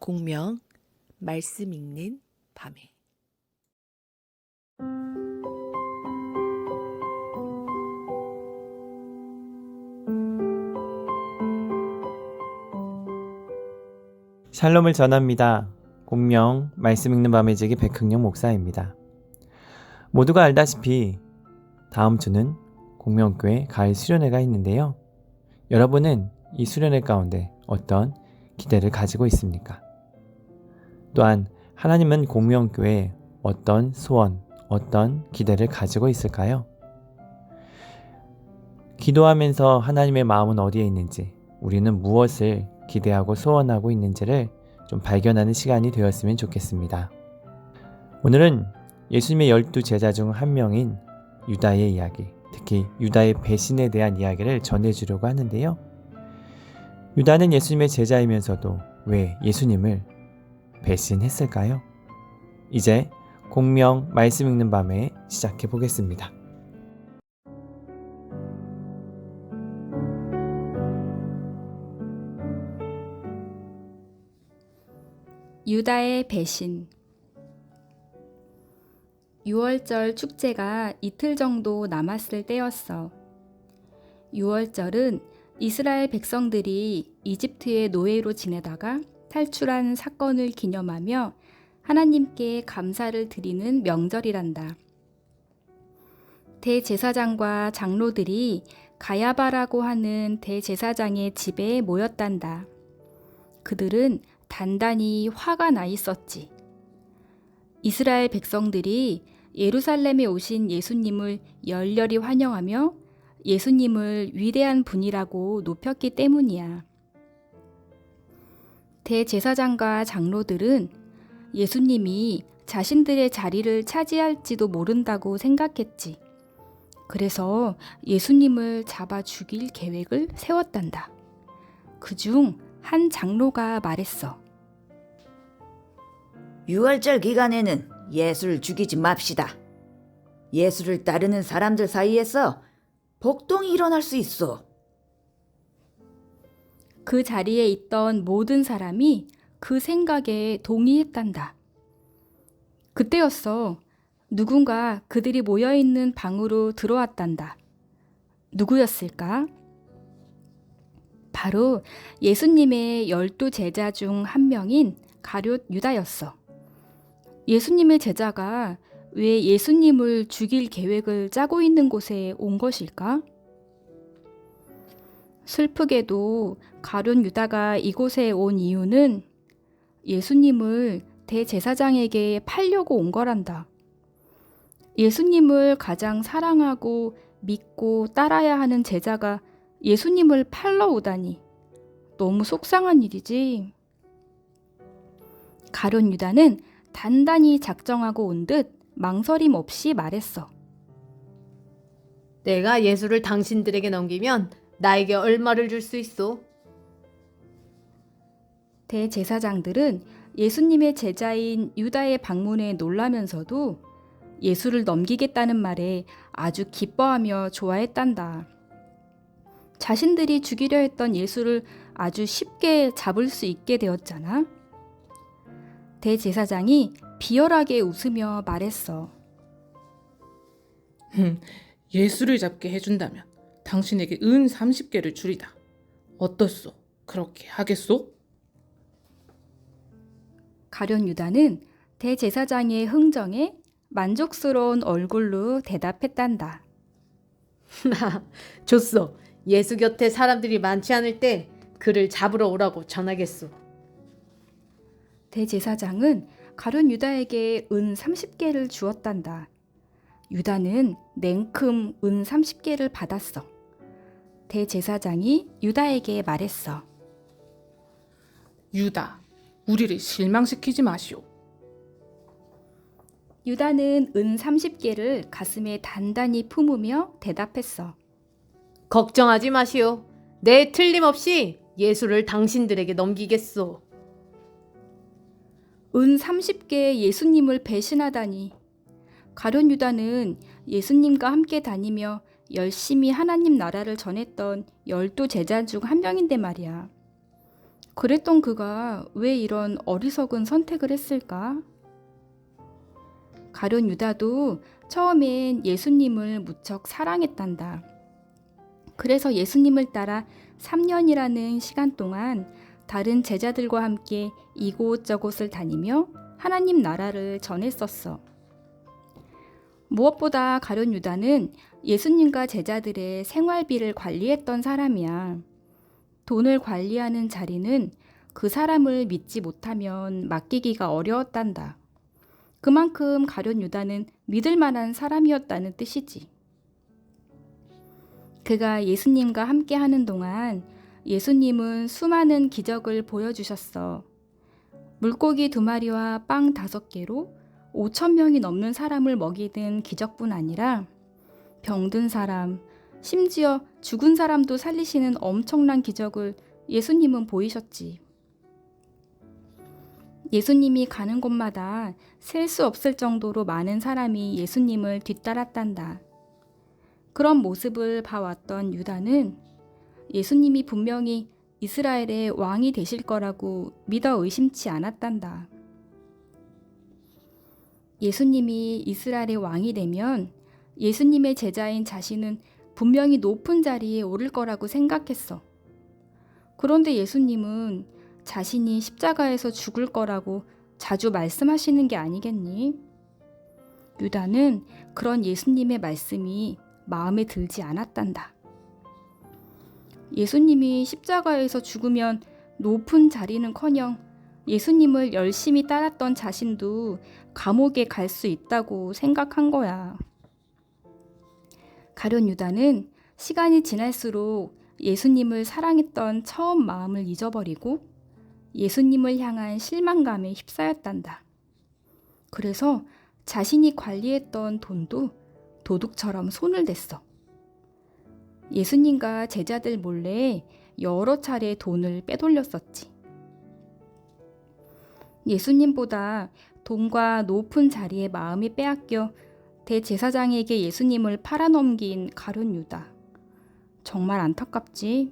공명 말씀 읽는 밤에 샬롬을 전합니다. 공명 말씀 읽는 밤의 제기 백흥영 목사입니다. 모두가 알다시피 다음 주는 공명교회 가을 수련회가 있는데요. 여러분은 이 수련회 가운데 어떤 기대를 가지고 있습니까? 또한 하나님은 공명교회에 어떤 소원, 어떤 기대를 가지고 있을까요? 기도하면서 하나님의 마음은 어디에 있는지, 우리는 무엇을 기대하고 소원하고 있는지를 좀 발견하는 시간이 되었으면 좋겠습니다. 오늘은 예수님의 12제자 중 한 명인 유다의 이야기, 특히 유다의 배신에 대한 이야기를 전해주려고 하는데요. 유다는 예수님의 제자이면서도 왜 예수님을 배신했을까요? 이제 공명 말씀 읽는 밤에 시작해 보겠습니다. 유다의 배신. 6월절 축제가 이틀 정도 남았을 때였어. 6월절은 이스라엘 백성들이 이집트의 노예로 지내다가 탈출한 사건을 기념하며 하나님께 감사를 드리는 명절이란다. 대제사장과 장로들이 가야바라고 하는 대제사장의 집에 모였단다. 그들은 단단히 화가 나 있었지. 이스라엘 백성들이 예루살렘에 오신 예수님을 열렬히 환영하며 예수님을 위대한 분이라고 높였기 때문이야. 대제사장과 장로들은 예수님이 자신들의 자리를 차지할지도 모른다고 생각했지. 그래서 예수님을 잡아 죽일 계획을 세웠단다. 그중 한 장로가 말했어. 6월절 기간에는 예수를 죽이지 맙시다. 예수를 따르는 사람들 사이에서 복동이 일어날 수 있어. 그 자리에 있던 모든 사람이 그 생각에 동의했단다. 그때였어. 누군가 그들이 모여있는 방으로 들어왔단다. 누구였을까? 바로 예수님의 12제자 중 한 명인 가룟 유다였어. 예수님의 제자가 왜 예수님을 죽일 계획을 짜고 있는 곳에 온 것일까? 슬프게도 가룟 유다가 이곳에 온 이유는 예수님을 대제사장에게 팔려고 온 거란다. 예수님을 가장 사랑하고 믿고 따라야 하는 제자가 예수님을 팔러 오다니 너무 속상한 일이지. 가룟 유다는 단단히 작정하고 온 듯 망설임 없이 말했어. 내가 예수를 당신들에게 넘기면 나에게 얼마를 줄 수 있어? 대제사장들은 예수님의 제자인 유다의 방문에 놀라면서도 예수를 넘기겠다는 말에 아주 기뻐하며 좋아했단다. 자신들이 죽이려 했던 예수를 아주 쉽게 잡을 수 있게 되었잖아. 대제사장이 비열하게 웃으며 말했어. 예수를 잡게 해준다면 당신에게 은 30개를 주리다. 어떻소? 그렇게 하겠소? 가룟 유다는 대제사장의 흥정에 만족스러운 얼굴로 대답했단다. 좋소. 예수 곁에 사람들이 많지 않을 때 그를 잡으러 오라고 전하겠소. 대제사장은 가룟 유다에게 은 30개를 주었단다. 유다는 냉큼 은 30개를 받았어. 대제사장이 유다에게 말했어. 유다, 우리를 실망시키지 마시오. 유다는 은 30개를 가슴에 단단히 품으며 대답했어. 걱정하지 마시오. 내 틀림없이 예수를 당신들에게 넘기겠소. 은 30개의 예수님을 배신하다니. 가룟 유다는 예수님과 함께 다니며 열심히 하나님 나라를 전했던 12제자 중 한 명인데 말이야. 그랬던 그가 왜 이런 어리석은 선택을 했을까? 가룟 유다도 처음엔 예수님을 무척 사랑했단다. 그래서 예수님을 따라 3년이라는 시간 동안 다른 제자들과 함께 이곳저곳을 다니며 하나님 나라를 전했었어. 무엇보다 가룟 유다는 예수님과 제자들의 생활비를 관리했던 사람이야. 돈을 관리하는 자리는 그 사람을 믿지 못하면 맡기기가 어려웠단다. 그만큼 가룟 유다는 믿을 만한 사람이었다는 뜻이지. 그가 예수님과 함께 하는 동안 예수님은 수많은 기적을 보여주셨어. 물고기 2마리와 빵 5개로 5,000명이 넘는 사람을 먹이는 기적뿐 아니라 병든 사람, 심지어 죽은 사람도 살리시는 엄청난 기적을 예수님은 보이셨지. 예수님이 가는 곳마다 셀 수 없을 정도로 많은 사람이 예수님을 뒤따랐단다. 그런 모습을 봐왔던 유다는 예수님이 분명히 이스라엘의 왕이 되실 거라고 믿어 의심치 않았단다. 예수님이 이스라엘의 왕이 되면 예수님의 제자인 자신은 분명히 높은 자리에 오를 거라고 생각했어. 그런데 예수님은 자신이 십자가에서 죽을 거라고 자주 말씀하시는 게 아니겠니? 유다는 그런 예수님의 말씀이 마음에 들지 않았단다. 예수님이 십자가에서 죽으면 높은 자리는커녕 예수님을 열심히 따랐던 자신도 감옥에 갈 수 있다고 생각한 거야. 가룟 유다는 시간이 지날수록 예수님을 사랑했던 처음 마음을 잊어버리고 예수님을 향한 실망감에 휩싸였단다. 그래서 자신이 관리했던 돈도 도둑처럼 손을 댔어. 예수님과 제자들 몰래 여러 차례 돈을 빼돌렸었지. 예수님보다 돈과 높은 자리에 마음이 빼앗겨 대제사장에게 예수님을 팔아넘긴 가룟 유다. 정말 안타깝지.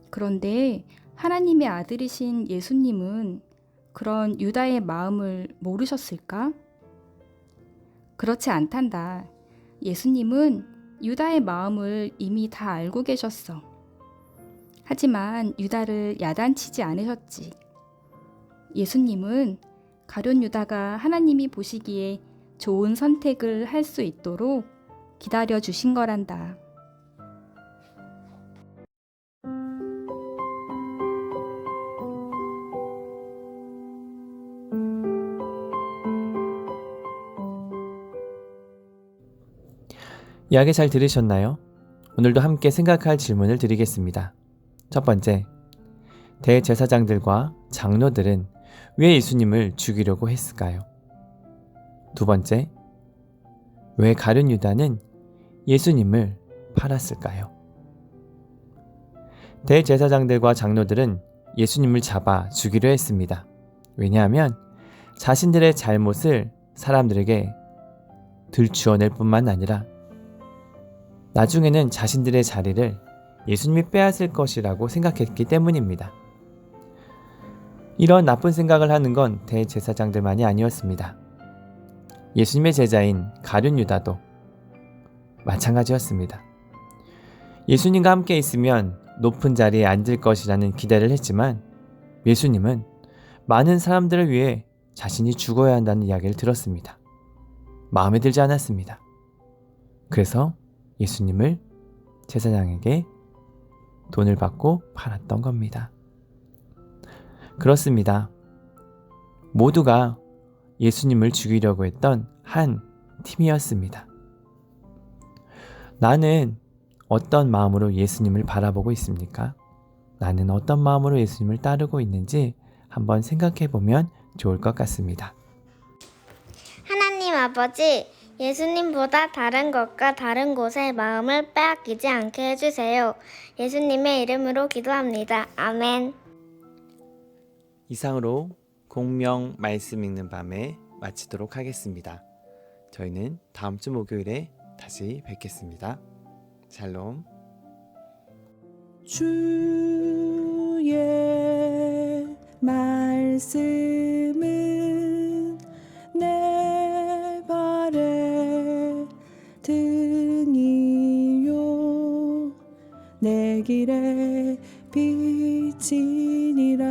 그런데 하나님의 아들이신 예수님은 그런 유다의 마음을 모르셨을까? 그렇지 않단다. 예수님은 유다의 마음을 이미 다 알고 계셨어. 하지만 유다를 야단치지 않으셨지. 예수님은 가룟 유다가 하나님이 보시기에 좋은 선택을 할 수 있도록 기다려 주신 거란다. 이야기 잘 들으셨나요? 오늘도 함께 생각할 질문을 드리겠습니다. 첫 번째, 대제사장들과 장로들은 왜 예수님을 죽이려고 했을까요? 두 번째, 왜 가룟 유다는 예수님을 팔았을까요? 대제사장들과 장로들은 예수님을 잡아 죽이려 했습니다. 왜냐하면 자신들의 잘못을 사람들에게 들추어낼 뿐만 아니라 나중에는 자신들의 자리를 예수님이 빼앗을 것이라고 생각했기 때문입니다. 이런 나쁜 생각을 하는 건 대제사장들만이 아니었습니다. 예수님의 제자인 가룟 유다도 마찬가지였습니다. 예수님과 함께 있으면 높은 자리에 앉을 것이라는 기대를 했지만 예수님은 많은 사람들을 위해 자신이 죽어야 한다는 이야기를 들었습니다. 마음에 들지 않았습니다. 그래서 예수님을 제사장에게 돈을 받고 팔았던 겁니다. 그렇습니다. 모두가 예수님을 죽이려고 했던 한 팀이었습니다. 나는 어떤 마음으로 예수님을 바라보고 있습니까? 나는 어떤 마음으로 예수님을 따르고 있는지 한번 생각해 보면 좋을 것 같습니다. 하나님 아버지, 예수님보다 다른 것과 다른 곳에 마음을 빼앗기지 않게 해주세요. 예수님의 이름으로 기도합니다. 아멘. 이상으로 공명 말씀 읽는 밤에 마치도록 하겠습니다. 저희는 다음 주 목요일에 다시 뵙겠습니다. 샬롬. 주의 말씀은 내 발의 등이요 내 길의 빛이니라.